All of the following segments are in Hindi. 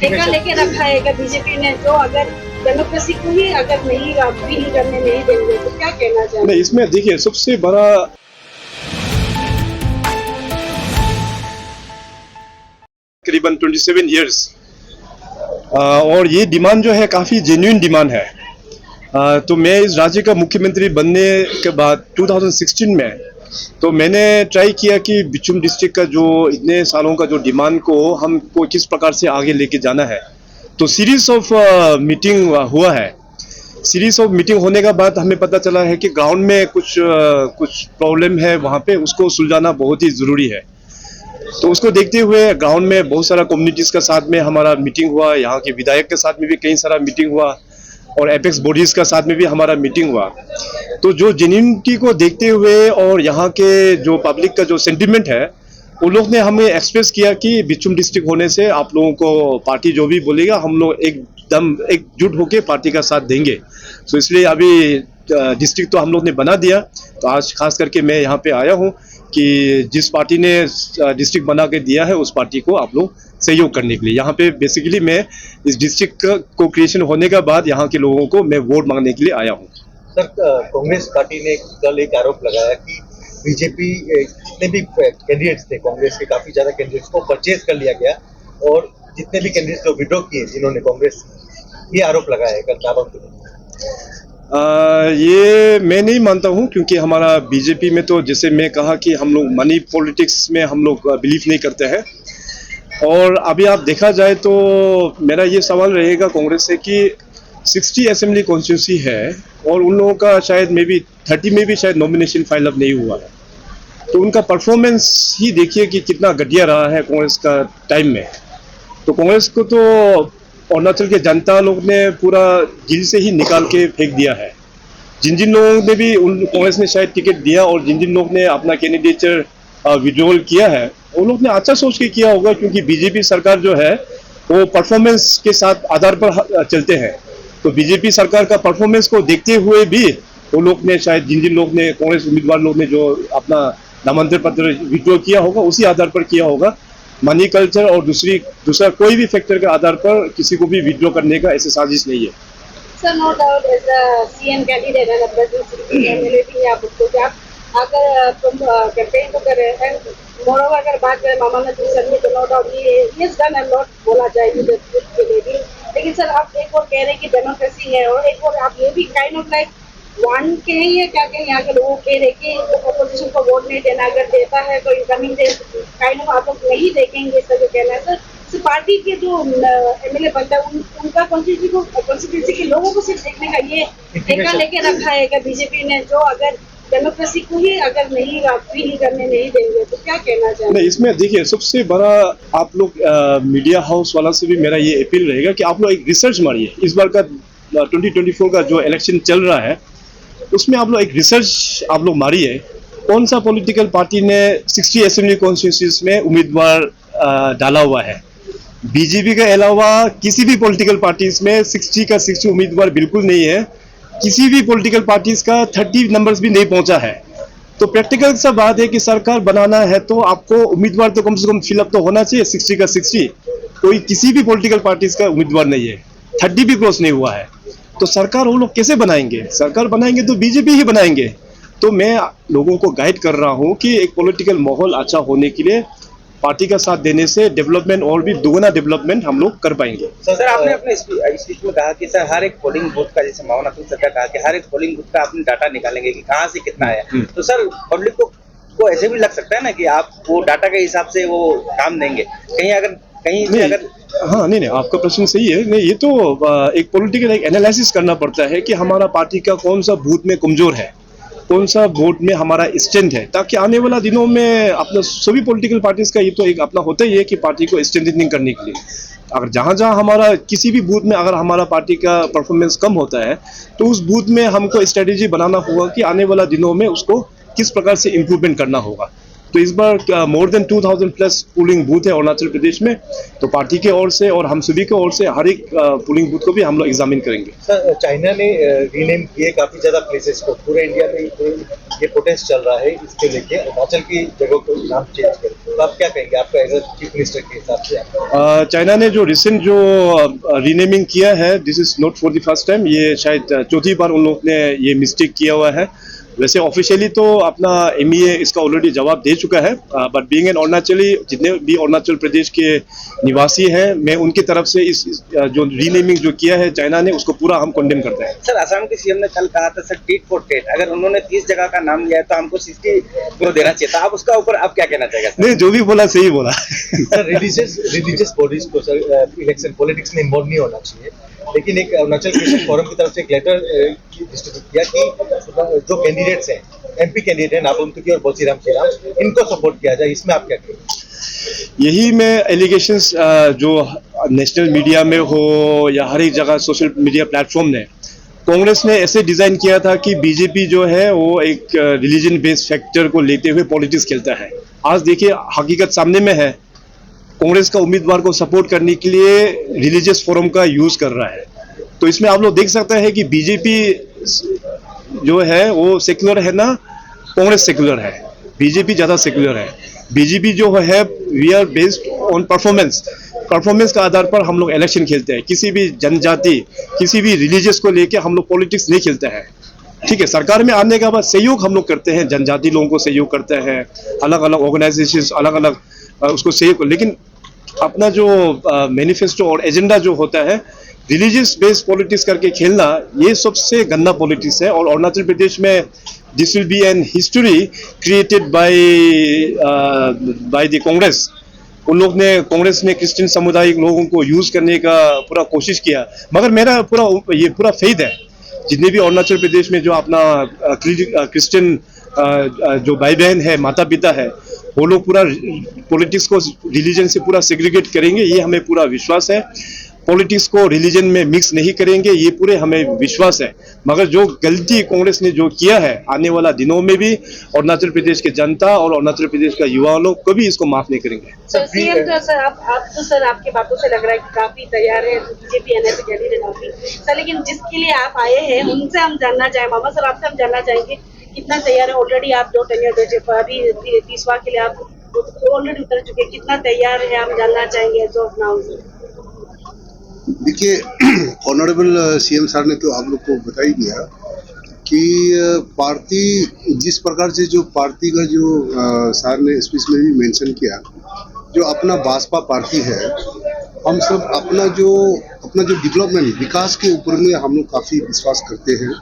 ठेका लेके रखा है क्या बीजेपी ने, जो अगर डेमोक्रेसी को ही अगर नहीं भी करने नहीं देंगे तो क्या कहना चाहिए? नहीं, इसमें देखिए सबसे बड़ा करीबन 27 इयर्स और ये डिमांड जो है काफ़ी जेन्युइन डिमांड है। तो मैं इस राज्य का मुख्यमंत्री बनने के बाद 2016 में तो मैंने ट्राई किया कि बिचुम डिस्ट्रिक्ट का जो इतने सालों का जो डिमांड को हमको किस प्रकार से आगे लेके जाना है। तो सीरीज ऑफ मीटिंग हुआ है। सीरीज ऑफ मीटिंग होने के बाद हमें पता चला है कि ग्राउंड में कुछ प्रॉब्लम है, वहाँ पे उसको सुलझाना बहुत ही ज़रूरी है। तो उसको देखते हुए ग्राउंड में बहुत सारा कम्युनिटीज़ के साथ में हमारा मीटिंग हुआ, यहाँ के विधायक के साथ में भी कई सारा मीटिंग हुआ और एपेक्स बॉडीज़ का साथ में भी हमारा मीटिंग हुआ। तो जो जेन्युइनिटी को देखते हुए और यहाँ के जो पब्लिक का जो सेंटिमेंट है, उन लोग ने हमें एक्सप्रेस किया कि बिचुम डिस्ट्रिक्ट होने से आप लोगों को पार्टी जो भी बोलेगा हम लोग एकदम एकजुट होकर पार्टी का साथ देंगे। तो इसलिए अभी डिस्ट्रिक्ट तो हम लोग ने बना दिया। तो आज खास करके मैं यहाँ पे आया हूँ कि जिस पार्टी ने डिस्ट्रिक्ट बना के दिया है उस पार्टी को आप लोग सहयोग करने के लिए यहाँ पे बेसिकली मैं इस डिस्ट्रिक्ट को क्रिएशन होने के बाद यहाँ के लोगों को मैं वोट मांगने के लिए आया हूँ। सर, कांग्रेस पार्टी ने कल एक आरोप लगाया कि बीजेपी जितने भी कैंडिडेट्स थे कांग्रेस के, काफी ज्यादा कैंडिडेट्स को परचेज कर लिया गया और जितने भी कैंडिडेट्स को विड्रॉ किए जिन्होंने कांग्रेस, ये आरोप लगाया है कल नाबार्ड। ये मैं नहीं मानता हूँ क्योंकि हमारा बीजेपी में तो जैसे मैं कहा कि हम लोग मनी पॉलिटिक्स में हम लोग बिलीव नहीं करते हैं। और अभी आप देखा जाए तो मेरा ये सवाल रहेगा कांग्रेस से कि 60 असेंबली कॉन्स्टिट्यूंसी है और उन लोगों का शायद मे बी 30 में भी शायद नॉमिनेशन फाइल अप नहीं हुआ है। तो उनका परफॉर्मेंस ही देखिए कि कितना घटिया रहा है कांग्रेस का टाइम में। तो कांग्रेस को तो अरुणाचल के जनता लोग ने पूरा दिल से ही निकाल के फेंक दिया है। जिन जिन लोगों ने भी उन कांग्रेस ने शायद टिकट दिया और जिन जिन लोग ने अपना कैंडिडेचर विड्रॉल किया है उन लोग ने अच्छा सोच के किया होगा, क्योंकि बीजेपी सरकार जो है वो परफॉर्मेंस के साथ आधार पर चलते हैं। तो बीजेपी सरकार का परफॉर्मेंस को देखते हुए भी वो लोग ने शायद जिन जिन लोग ने कांग्रेस उम्मीदवार लोग ने जो अपना नामांकन पत्र विड्रॉ किया होगा उसी आधार पर किया होगा। मनी कल्चर और दूसरा कोई भी फैक्टर के आधार पर किसी को भी विड्रॉ करने का ऐसी साजिश नहीं है। Sir, no doubt as a CM candidate and president MLA भी आप उसको आप अगर तुम कैंपेन तो कर रहे हैं, मोरओवर अगर बात करें मामा नजर सर तो नो डाउट ये डन एंड नॉट बोला जाएगी के लिए भी। लेकिन सर आप एक और कह रहे हैं कि डेमोक्रेसी है और एक और आप ये भी काइंड ऑफ लाइक वन कहें या क्या कहें, यहाँ के लोगों कह रहे कि अपोजिशन को वोट नहीं देना, अगर देता है तो इनकमिंग दे काइंड ऑफ आप लोग नहीं देखेंगे, इसका जो कहना है सर पार्टी के जो एमएलए बनता है उनका कॉन्स्टिट्यूंसी के लोगों को सिर्फ देखने का ये ठेका लेके रखा है क्या बीजेपी ने, जो अगर डेमोक्रेसी को ही अगर नहीं भी करने नहीं देंगे तो क्या कहना चाहिए? नहीं, इसमें देखिए सबसे बड़ा आप लोग मीडिया हाउस वाला से भी मेरा ये अपील रहेगा कि आप लोग एक रिसर्च मारिए। इस बार का 2024 का जो इलेक्शन चल रहा है उसमें आप लोग एक रिसर्च आप लोग मारिए, कौन सा पॉलिटिकल पार्टी ने 60 असेंबली कॉन्स्टिट्यूंसीज में उम्मीदवार डाला हुआ है। बीजेपी के अलावा किसी भी पॉलिटिकल पार्टीज में 60 का 60 उम्मीदवार बिल्कुल नहीं है। किसी भी पॉलिटिकल पार्टीज का 30 नंबर्स भी नहीं पहुंचा है। तो प्रैक्टिकल सा बात है कि सरकार बनाना है तो आपको उम्मीदवार तो कम से कम फिलअप तो होना चाहिए 60 का 60। कोई किसी भी पॉलिटिकल पार्टीज का उम्मीदवार नहीं है, 30 भी क्रॉस नहीं हुआ है। तो सरकार वो लोग कैसे बनाएंगे? सरकार बनाएंगे तो बीजेपी ही बनाएंगे। तो मैं लोगों को गाइड कर रहा हूँ कि एक पॉलिटिकल माहौल अच्छा होने के लिए पार्टी का साथ देने से डेवलपमेंट और भी दोगुना डेवलपमेंट हम लोग कर पाएंगे। सर, आपने अपने स्पीच में कहा कि सर हर एक पोलिंग बूथ का, जैसे मामा नजर सर का कहा कि हर एक पोलिंग बूथ का अपने डाटा निकालेंगे कि कहाँ से कितना है। तो सर पब्लिक को ऐसे भी लग सकता है ना कि आप वो डाटा के हिसाब से वो काम देंगे, कहीं से अगर हाँ नहीं आपका प्रश्न सही है। नहीं, ये तो एक पॉलिटिकल एक एनालिसिस करना पड़ता है कि हमारा पार्टी का कौन सा बूथ में कमजोर है, कौन सा वोट में हमारा स्ट्रेंथ है, ताकि आने वाला दिनों में अपना सभी पॉलिटिकल पार्टीज का ये तो एक अपना होता ही है कि पार्टी को स्ट्रेंथनिंग करने के लिए अगर जहाँ हमारा किसी भी बूथ में अगर हमारा पार्टी का परफॉर्मेंस कम होता है तो उस बूथ में हमको स्ट्रेटेजी बनाना होगा कि आने वाला दिनों में उसको किस प्रकार से इम्प्रूवमेंट करना होगा। तो इस बार more than 2000 plus polling booth है अरुणाचल प्रदेश में। तो पार्टी के ओर से और हम सभी के ओर से हर एक पोलिंग बूथ को भी हम लोग एग्जामिन करेंगे। सर, चाइना ने रीनेम किए काफी ज्यादा प्लेसेस को, पूरे इंडिया में ये प्रोटेस्ट चल रहा है इसके लेके अरुणाचल की जगह को नाम चेंज कर, तो आप क्या कहेंगे आपका एज चीफ मिनिस्टर के हिसाब से? चाइना ने जो रिसेंट जो रीनेमिंग किया है, this is not for the first time, ये शायद चौथी बार उन लोग ने ये मिस्टेक किया हुआ है। वैसे ऑफिशियली तो अपना एमईए इसका ऑलरेडी जवाब दे चुका है, बट बीइंग एन अरुणाचली, जितने भी अरुणाचल प्रदेश के निवासी हैं, मैं उनकी तरफ से इस जो रीनेमिंग जो किया है चाइना ने, उसको पूरा हम कंडेम करते हैं। सर, असम के सीएम ने कल कहा था सर टीट फॉर टेट, अगर उन्होंने 30 जगह का नाम लिया है तो हमको 60 को देना चाहिए था। आप उसका ऊपर आप क्या कहना चाहेगा? नहीं, जो भी बोला सही बोला। सर, रिलीजियस बॉडीज को सर इलेक्शन पॉलिटिक्स में इन्वॉल्व नहीं होना चाहिए, लेकिन एक अरुणाचल क्रिश्चियन फोरम की तरफ से एक लेटर डिस्ट्रीब्यूट किया कि जो कैंडिडेट्स हैं, एमपी कैंडिडेट हैं नाबम तुकी और बोसीराम शेराम, इनको सपोर्ट किया जाए, इसमें आप क्या कहेंगे? यही मैं एलिगेशंस जो नेशनल मीडिया में हो या हर एक जगह सोशल मीडिया प्लेटफॉर्म ने, कांग्रेस ने ऐसे डिजाइन किया था कि बीजेपी जो है वो एक रिलीजन बेस्ड फैक्टर को लेते हुए पॉलिटिक्स खेलता है। आज देखिए हकीकत सामने में है, कांग्रेस का उम्मीदवार को सपोर्ट करने के लिए रिलीजियस फोरम का यूज कर रहा है। तो इसमें आप लोग देख सकते हैं कि बीजेपी जो है वो सेक्युलर है ना, कांग्रेस सेक्युलर है, बीजेपी ज्यादा सेक्युलर है। बीजेपी जो है we are based on performance का आधार पर हम लोग इलेक्शन खेलते हैं। किसी भी जनजाति, किसी भी रिलीजियस को लेके हम लोग पॉलिटिक्स नहीं खेलते हैं। ठीक है, सरकार में आने के बाद सहयोग हम लोग करते हैं, जनजाति लोगों को सहयोग करते हैं, अलग अलग ऑर्गेनाइजेशन अलग अलग उसको सहयोग, लेकिन अपना जो मैनिफेस्टो और एजेंडा जो होता है रिलीजियस बेस्ड पॉलिटिक्स करके खेलना, ये सबसे गंदा पॉलिटिक्स है। और अरुणाचल प्रदेश में this will be an history created by the Congress. उन लोग ने, कांग्रेस ने क्रिश्चियन समुदाय लोगों को यूज करने का पूरा कोशिश किया, मगर मेरा पूरा फेथ है जितने भी अरुणाचल प्रदेश में जो अपना क्रिश्चियन जो भाई बहन है, माता पिता है, वो लोग पूरा पॉलिटिक्स को रिलीजन से पूरा सेग्रीगेट करेंगे, ये हमें पूरा विश्वास है। पॉलिटिक्स को रिलीजन में मिक्स नहीं करेंगे, ये पूरे हमें विश्वास है। मगर जो गलती कांग्रेस ने जो किया है, आने वाला दिनों में भी अरुणाचल प्रदेश की जनता और अरुणाचल प्रदेश का युवा लोग कभी इसको माफ नहीं करेंगे। सर, सीएम तो सर आप तो सर आपके बातों से लग रहा है कि काफी तैयार है बीजेपी एनएपी कैंडिडेट काफी सर, लेकिन जिसके लिए आप आए हैं उनसे हम जानना चाहें, मामा सर आपसे हम जानना चाहेंगे कितना तैयार है? ऑलरेडी आप जो टेन्योर अभी 30वां के लिए आप ऑलरेडी उतर चुके, कितना तैयार है हम जानना चाहेंगे एज ऑफ नाउ। देखिए, ऑनरेबल सीएम सर ने तो आप लोग को बता ही दिया कि पार्टी जिस प्रकार से जो पार्टी का जो सर ने स्पीच में भी मेंशन किया, जो अपना भाजपा पार्टी है, हम सब अपना जो डेवलपमेंट विकास के ऊपर में हम लोग काफ़ी विश्वास करते हैं।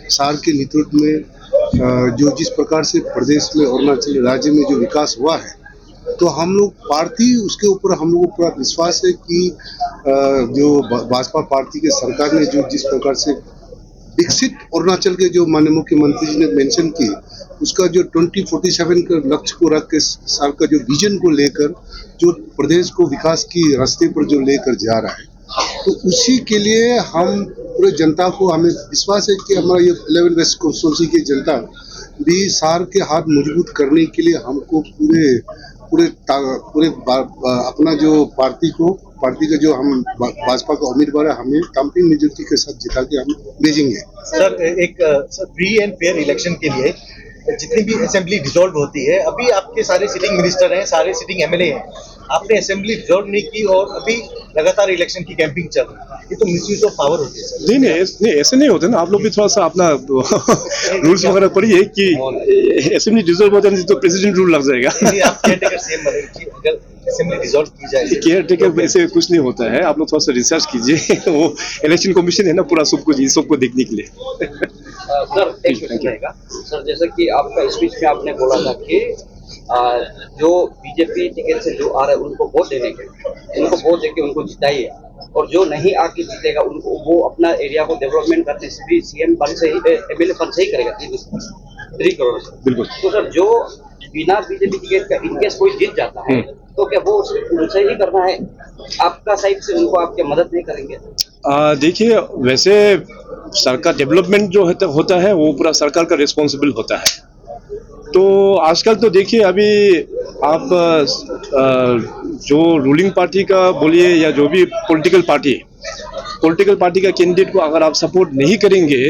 सर के नेतृत्व में जो जिस प्रकार से प्रदेश में अरुणाचल राज्य में जो विकास हुआ है, तो हम लोग पार्टी उसके ऊपर हम लोगों को पूरा विश्वास है कि जो भाजपा पार्टी के सरकार ने जो जिस प्रकार से विकसित अरुणाचल के जो माननीय मुख्यमंत्री जी ने मेंशन की, उसका जो 2047 का लक्ष्य को रख के साल का जो विजन को लेकर जो प्रदेश को विकास की रास्ते पर जो लेकर जा रहा है, तो उसी के लिए हम पूरे जनता को, हमें विश्वास है कि हमारा ये 11 वेस्ट कॉन्स्टिट्यूंसी की जनता भी सार के हाथ मजबूत करने के लिए हमको पूरे अपना जो पार्टी का जो हम भाजपा का उम्मीदवार है, हमें कैंपेन मेजॉरिटी के साथ जिता के हम भेजेंगे। सर, एक फ्री एंड फेयर इलेक्शन के लिए जितनी भी असेंबली डिसॉल्व होती है, अभी आपके सारे सिटिंग मिनिस्टर हैं, सारे सिटिंग एमएलए हैं, आपने असेंबली डिसॉल्व नहीं की और अभी लगातार इलेक्शन की कैंपिंग चल रही है, ये तो मिसयूज ऑफ पावर होती है सर। नहीं, ऐसे नहीं होते ना। आप लोग भी थोड़ा सा अपना रूल्स वगैरह पढ़िए कि असेंबली डिसॉल्व हो जाने से तो प्रेसिडेंट रूल लग जाएगा। आप केयरटेकर सीएम बने, अगर असेंबली डिसॉल्व की जाए, केयरटेकर ऐसे कुछ नहीं होता है। आप लोग थोड़ा सा रिसर्च कीजिए, वो इलेक्शन कमीशन है ना पूरा सबको देखने के लिए। सर, एक क्वेश्चन रहेगा सर, जैसे कि आपका स्पीच में आपने बोला था कि जो बीजेपी टिकट से जो आ रहे हैं उनको वोट देके उनको जिताइए, और जो नहीं आके जीतेगा उनको वो अपना एरिया को डेवलपमेंट करने से भी सीएम फंड से ही, एमएलए फंड से ही करेगा 3 करोड़ से। बिल्कुल। तो सर, जो बिना बीजेपी टिकट का इनकेस कोई जीत जाता है तो क्या वो सिर्फ उनसे ही करना है, आपका साइड से उनको आपके मदद नहीं करेंगे? देखिए, वैसे सरकार डेवलपमेंट जो होता है वो पूरा सरकार का रिस्पॉन्सिबल होता है। तो आजकल तो देखिए अभी आप जो रूलिंग पार्टी का बोलिए या जो भी पॉलिटिकल पार्टी का कैंडिडेट को अगर आप सपोर्ट नहीं करेंगे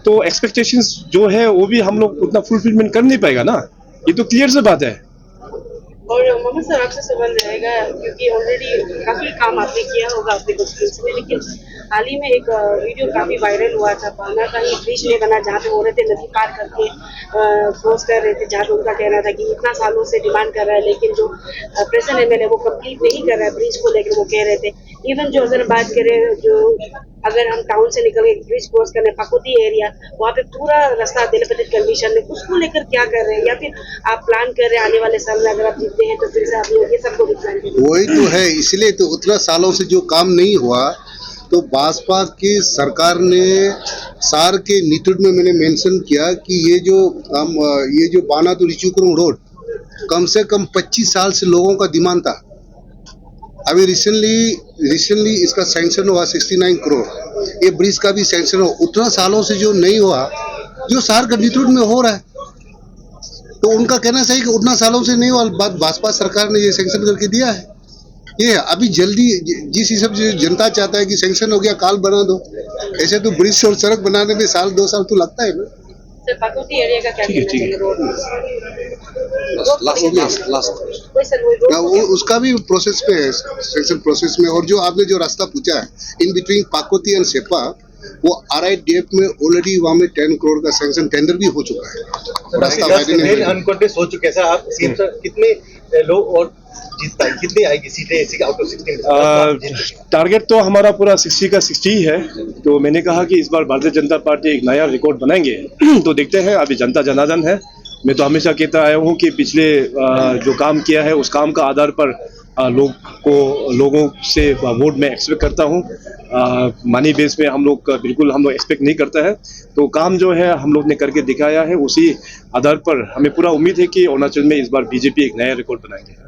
तो एक्सपेक्टेशंस जो है वो भी हम लोग उतना फुलफिलमेंट कर नहीं पाएगा ना, ये तो क्लियर सी बात है। और मोहम्मद सर आपसे सवाल रहेगा, क्योंकि ऑलरेडी काफी काम आपने किया होगा अपने कॉन्स्टिट्यूंसी में, लेकिन हाल ही में एक वीडियो काफी वायरल हुआ था, पाना का ही ब्रिज नहीं बना जहाँ पे औरतें नदी पार करके क्रॉस कर रहे थे, जहाँ पे उनका कहना था कि इतना सालों से डिमांड कर रहा है, लेकिन जो प्रेजेंट एमएलए वो कंप्लीट नहीं कर रहा है ब्रिज को लेकर, वो कह रहे थे। इवन जो अगर बात करें जो अगर हम टाउन से निकल के ब्रिज क्रॉस करने पाकुती एरिया, वहाँ पे पूरा रास्ता दिलपतित कंडीशन में, उसको लेकर क्या कर रहे हैं, या फिर आप प्लान कर रहे हैं आने वाले साल में अगर आप जीतते हैं तो फिर से आप लोग ये सबको भी प्लान करेंगे? वही तो है, इसलिए तो उतना सालों से जो काम नहीं हुआ, तो भाजपा की सरकार ने सार के नीतुड में मैंने मेंशन किया कि ये जो बाना तो रिचुकुरुंग रोड कम से कम 25 साल से लोगों का डिमांड था। अभी रिसेंटली इसका सैंक्शन हुआ 69 करोड़, ये ब्रिज का भी सैंक्शन हुआ। उतना सालों से जो नहीं हुआ, जो सार का नीतुड में हो रहा है, तो उनका कहना सही कि उतना सालों से नहीं हुआ, भाजपा सरकार ने ये सैंक्शन करके दिया है। ये अभी जल्दी जिस हिसाब से जनता चाहता है कि सैंक्शन हो गया काल बना दो, ऐसे तो ब्रिज और सड़क बनाने में साल 2 साल तो लगता है ना। सर पाकुती एरिया का क्या कहना चाहिए रोड? कोई सर वो उसका भी प्रोसेस पे है, सैंक्शन प्रोसेस में। और जो आपने जो रास्ता पूछा है इन बिटवीन पाकुती एंड सेपा, वो RIDF में ऑलरेडी वहाँ में 10 करोड़ का सैंक्शन टेंडर भी हो चुका है। रास्ता वाइडनिंग अनकॉन्टेस्ट हो चुके हैं सर। आप सीएम सर कितने लोग और जीतता है, कितनी आएगी सीटें आउट ऑफ 16? टारगेट तो हमारा पूरा 60 का 60 ही है। तो मैंने कहा कि इस बार भारतीय जनता पार्टी एक नया रिकॉर्ड बनाएंगे। तो देखते हैं, अभी जनता जनार्दन है। मैं तो हमेशा कहता आया हूँ कि पिछले जो काम किया है उस काम का आधार पर लोगों से वोट में एक्सपेक्ट करता हूँ। मनी बेस में हम लोग एक्सपेक्ट नहीं करता है। तो काम जो है हम लोग ने करके दिखाया है, उसी आधार पर हमें पूरा उम्मीद है कि अरुणाचल में इस बार बीजेपी एक नया रिकॉर्ड बनाएंगे।